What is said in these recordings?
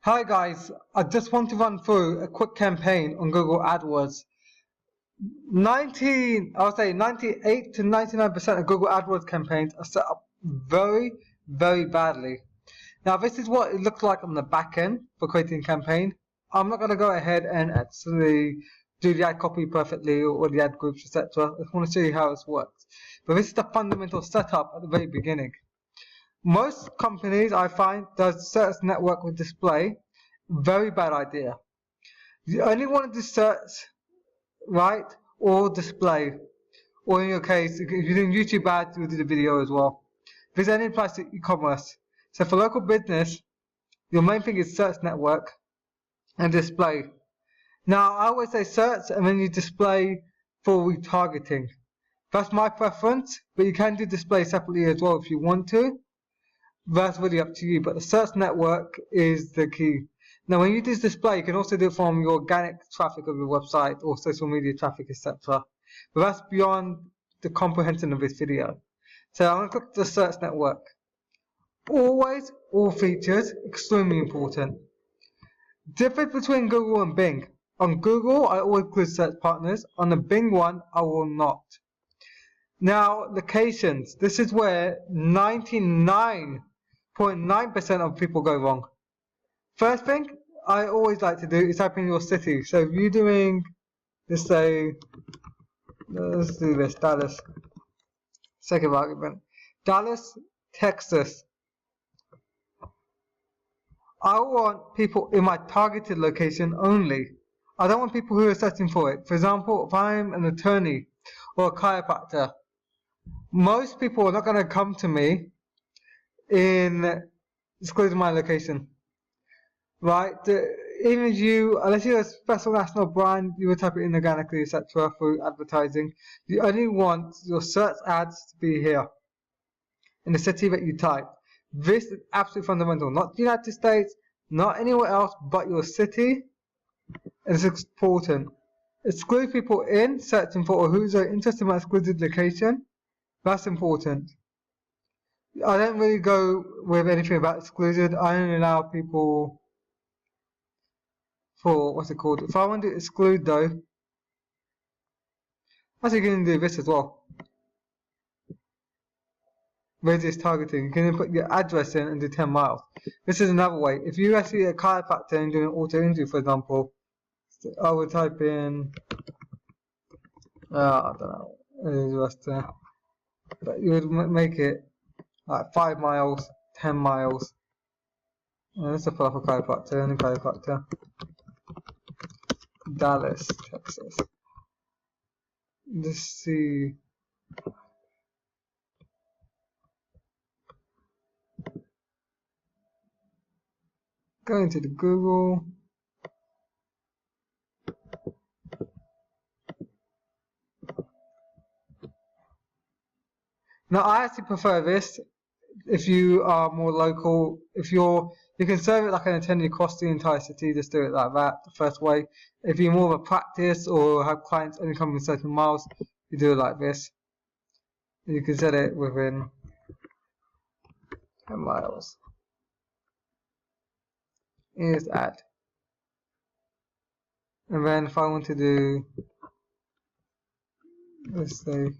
Hi guys, I just want to run through a quick campaign on Google AdWords. I'll say 98 to 99% of Google AdWords campaigns are set up very, very badly. Now this is what it looks like on the back end for creating a campaign. I'm not going to go ahead and actually do the ad copy perfectly or the ad groups, etc. I just want to show you how this works. But this is the fundamental setup at the very beginning. Most companies I find does search network with display. Very bad idea. You only want to do search, right, or display. Or in your case, if you're doing YouTube ads, you'll do the video as well. This only applies to e-commerce. So for local business, your main thing is search network and display. Now, I always say search and then you display for retargeting. That's my preference, but you can do display separately as well if you want to. That's really up to you, but the search network is the key. Now, when you do display, you can also do it from your organic traffic of your website or social media traffic, etc. But that's beyond the comprehension of this video. So I'm going to click the search network. Always, all features, extremely important. Difference between Google and Bing. On Google, I always include search partners. On the Bing one, I will not. Now, locations. This is where 99.9% of people go wrong. First thing I always like to do is type in your city. So if you're doing, let's say, let's do this, Dallas. Sake of argument. Dallas, Texas. I want people in my targeted location only. I don't want people who are searching for it. For example, if I'm an attorney or a chiropractor, most people are not going to come to me in excluding my location. Right? Even if you, unless you're a special national brand, you will type it in organically, etc. through advertising. You only want your search ads to be here in the city that you type. This is absolutely fundamental. Not the United States, not anywhere else but your city. And it's important. Exclude people in searching for or who's interested in my excluded location. That's important. I don't really go with anything about excluded. I only allow people for, what's it called? If I want to exclude though, actually you can do this as well. Radius targeting. You can put your address in and do 10 miles. This is another way. If you actually a chiropractor and doing auto injury, for example, I would type in, I don't know, but you would make it like 5 miles, 10 miles. Let's put up a chiropractor, any chiropractor. Dallas, Texas. Let's see. Go into the Google. Now I actually prefer this if you are more local. If you can serve it like an attendee across the entire city, just do it like that, the first way. If you're more of a practice or have clients only come in certain miles, you do it like this. And you can set it within 10 miles. Here's add. And then if I want to do, let's say,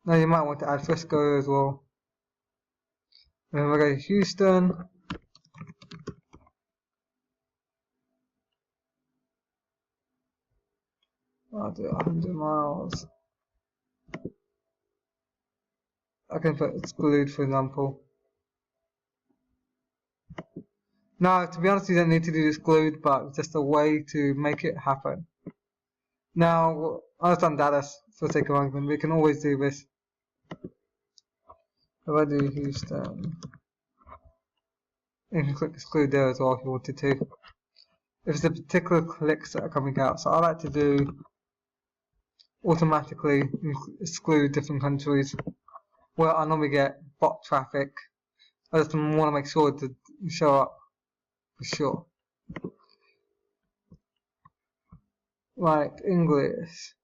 now you might want to add Frisco as well. And then we'll go to Houston. I'll do 100 miles. I can put exclude, for example. Now, to be honest, you don't need to do exclude, but it's just a way to make it happen. Now, I've done Dallas for the sake of argument. We can always do this. If I do Houston, you can click exclude there as well if you wanted to. If it's a particular clicks that are coming out, so I like to do automatically exclude different countries where I normally get bot traffic. I just want to make sure to show up for sure. Right, English.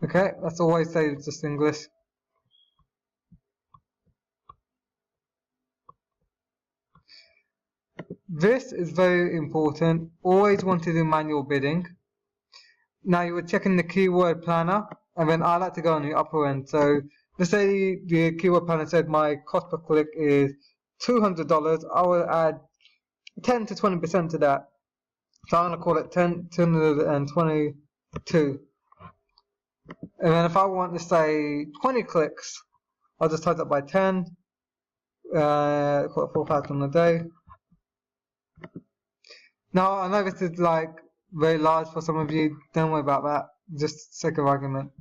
Okay, that's always say just English. This is very important. Always want to do manual bidding. Now you would check in the keyword planner, and then I like to go on the upper end. So let's say the keyword planner said my cost per click is $200. I will add 10 to 20% to that. So I'm going to call it 222. And then if I want to say 20 clicks, I'll just times that by 10. Call it 4,000 a day. Now I know this is like very large for some of you. Don't worry about that. Just sake of argument.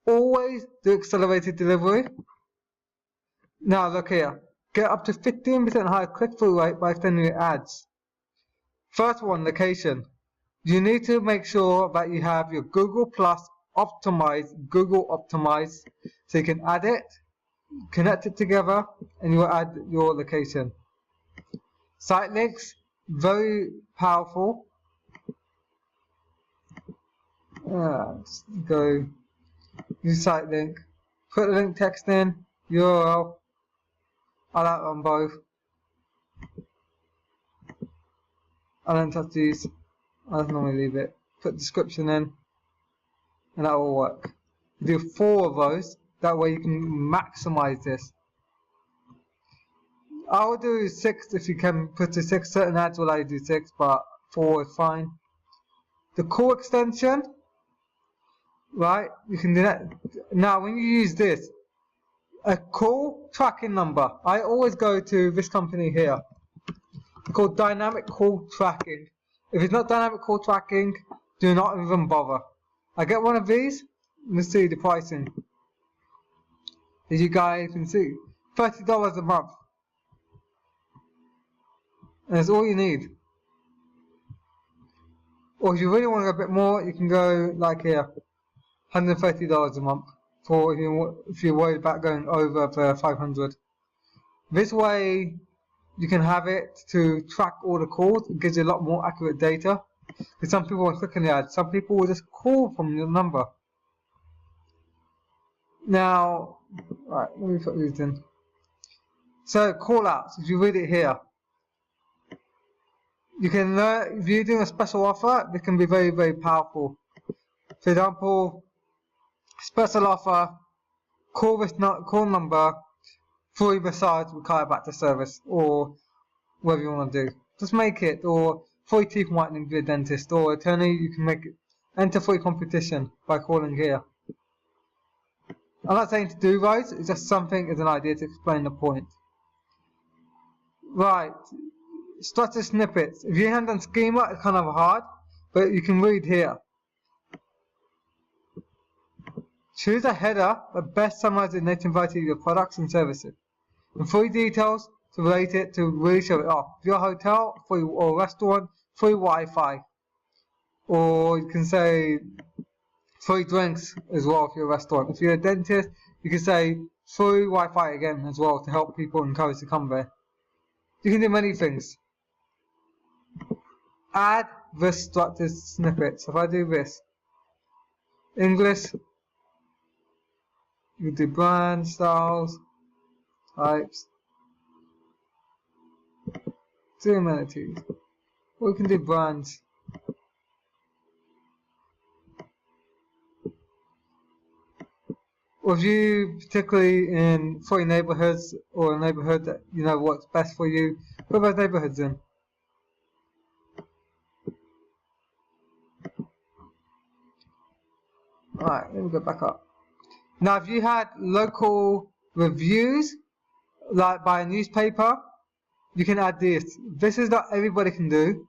Always do accelerated delivery. Now look here. Get up to 15% higher click-through rate by extending your ads. First one, location. You need to make sure that you have your Google Plus optimized, so you can add it, connect it together, and you will add your location. Site links, very powerful. Just go use site link, put the link text in, URL. I like on both. I don't touch these. I just normally leave it. Put description in, and that will work. You do 4 of those. That way you can maximize this. I would do 6 if you can put to 6. Certain ads will allow you to do 6, but 4 is fine. The call extension, right? You can do that. Now, when you use this, a call tracking number. I always go to this company here. It's called Dynamic Call Tracking. If it's not Dynamic Call Tracking, do not even bother. I get one of these. Let's see the pricing. As you guys can see, $30 a month. And that's all you need. Or if you really want to go a bit more, you can go like here, $130 a month. For if you're worried about going over the 500. This way, you can have it to track all the calls. It gives you a lot more accurate data. Because some people won't click on the ad. Some people will just call from your number. Now, right, let me put these in. So, call outs, if you read it here. You can learn, if you're doing a special offer, it can be very, very powerful. For example, special offer, call number, free massage with chiropractor service, or whatever you want to do. Just make it, or free teeth whitening with a dentist, or attorney, you can make it, enter free competition by calling here. I'm not saying to do those, it's just something as an idea to explain the point. Right, structure snippets. If you haven't done schema, it's kind of hard, but you can read here. Choose a header that best summarizes the native value of your products and services. And free details to relate it to really show it off. If you're a hotel or restaurant, free Wi-Fi. Or you can say free drinks as well if you're a restaurant. If you're a dentist, you can say free Wi-Fi again as well to help people encourage to come there. You can do many things. Add this structured snippet. So if I do this, English, you do brand, styles, types, do amenities. Or you can do brands. Or if you, particularly in 40 neighborhoods or a neighborhood that you know works best for you, put those neighborhoods in. Alright, let me go back up. Now, if you had local reviews, like by a newspaper, you can add this. This is not everybody can do,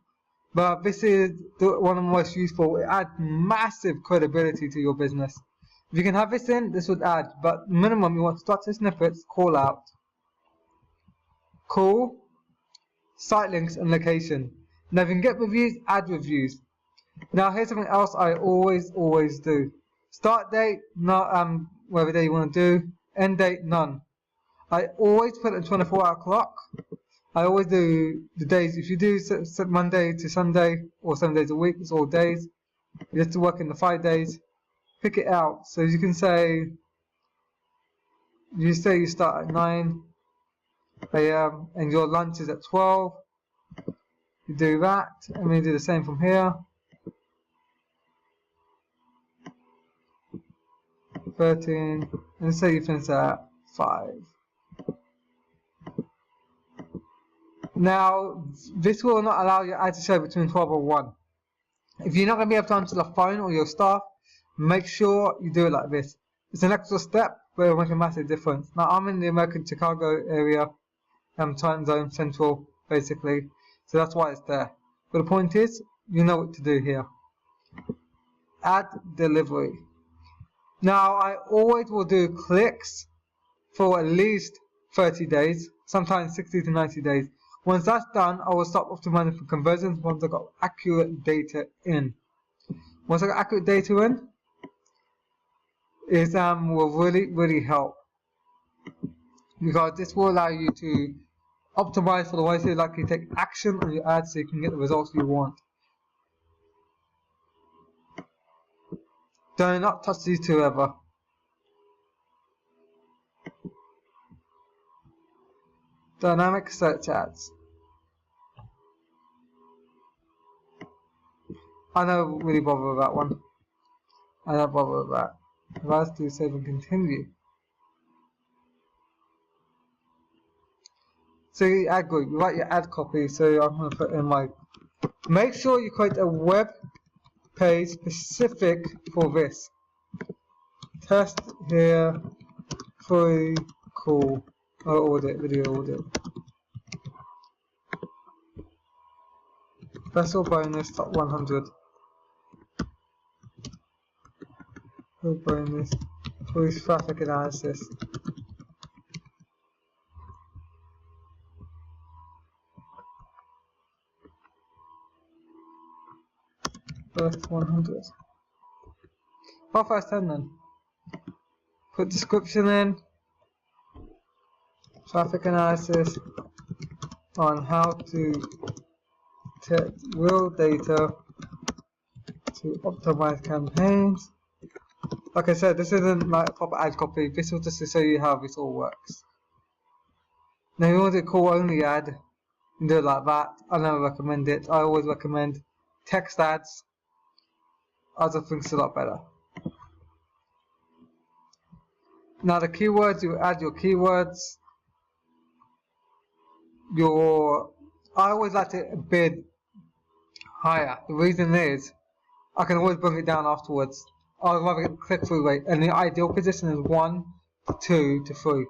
but this is one of the most useful. It adds massive credibility to your business. If you can have this in, this would add, but minimum you want structured snippets, call out, call, site links, and location. Now, if you can get reviews, add reviews. Now, here's something else I always do. Start date, not whatever day you want to do. End date, none. I always put a 24-hour clock. I always do the days. If you do Monday to Sunday or 7 days a week, it's all days. You have to work in the 5 days. Pick it out. So you can say, you start at 9 a.m. and your lunch is at 12. You do that, and then you do the same from here. 13, and say you finish at 5. Now, this will not allow your ad to show between 12 and 1. If you're not going to be able to answer the phone or your staff, make sure you do it like this. It's an extra step, but it'll make a massive difference. Now, I'm in the American Chicago area, time zone, central, basically. So that's why it's there. But the point is, you know what to do here. Ad delivery. Now, I always will do clicks for at least 30 days, sometimes 60 to 90 days. Once that's done, I will stop optimizing for conversions once I got accurate data in. Once I got accurate data in, it will really help. Because this will allow you to optimize for the way so you take action on your ads so you can get the results you want. Do not touch these two ever. Dynamic search ads. I don't really bother with that one. I don't bother with that. Let's do save and continue. So your ad group, you write your ad copy. So I'm going to put in my. Make sure you create a web page specific for this. Test here, free, cool, audit, video audit. Special bonus, top 100. Full bonus, free traffic analysis. First 100. What first 10 then? Put description in. Traffic analysis on how to take real data to optimize campaigns. Like I said, this isn't like proper ad copy. This is just to show you how this all works. Now you want to call only ad, you do it like that. I never recommend it. I always recommend text ads. I just think it's a lot better. Now the keywords, you add your keywords. I always like to bid higher. The reason is, I can always bring it down afterwards. I'd rather get click-through rate, and the ideal position is 1 to 2 to 3.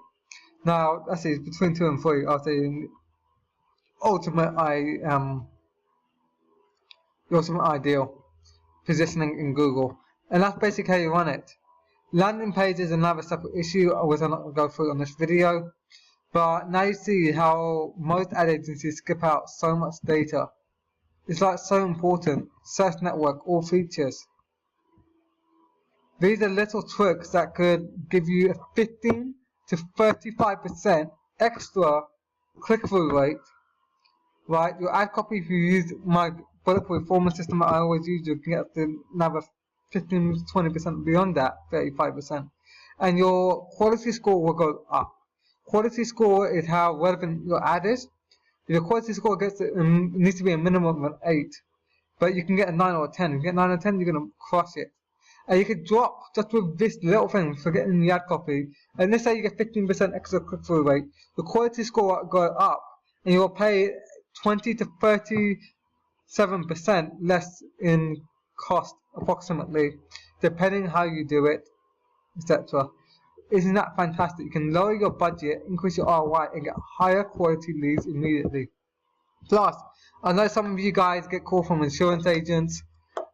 Now, that's it, between 2 and 3. I'll say ultimate the ultimate ideal positioning in Google, and that's basically how you run it. Landing page is another separate issue, which I'm not going to go through on this video. But now you see how most ad agencies skip out so much data. It's like so important. Search network, all features. These are little tricks that could give you a 15 to 35% extra click-through rate. Right, your ad copy, if you use my bulletproof performance system that I always use, you can get up to another 15 to 20% beyond that, 35%. And your quality score will go up. Quality score is how relevant your ad is. If your quality score needs to be a minimum of an 8, but you can get a 9 or a 10. If you get 9 or 10, you're going to crush it. And you could drop just with this little thing for getting the ad copy. And let's say you get 15% extra click-through rate. The quality score will go up, and you'll pay 20 to 37% less in cost, approximately, depending how you do it, etc. Isn't that fantastic? You can lower your budget, increase your ROI, and get higher quality leads immediately. Plus, I know some of you guys get called from insurance agents,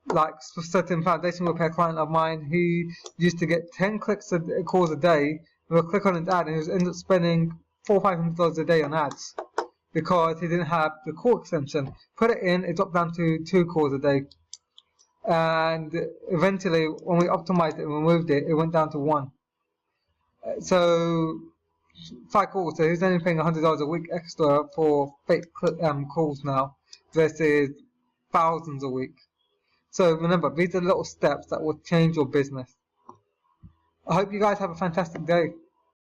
like a certain foundation repair client of mine. He used to get 10 calls a day, with a click on his ad, and he was ended up spending $400 or $500 a day on ads because he didn't have the call extension. Put it in, it dropped down to 2 calls a day. And eventually, when we optimized it and removed it, it went down to 1. So 5 calls, so he's only paying $100 a week extra for fake calls now versus thousands a week. So remember, these are little steps that will change your business. I hope you guys have a fantastic day.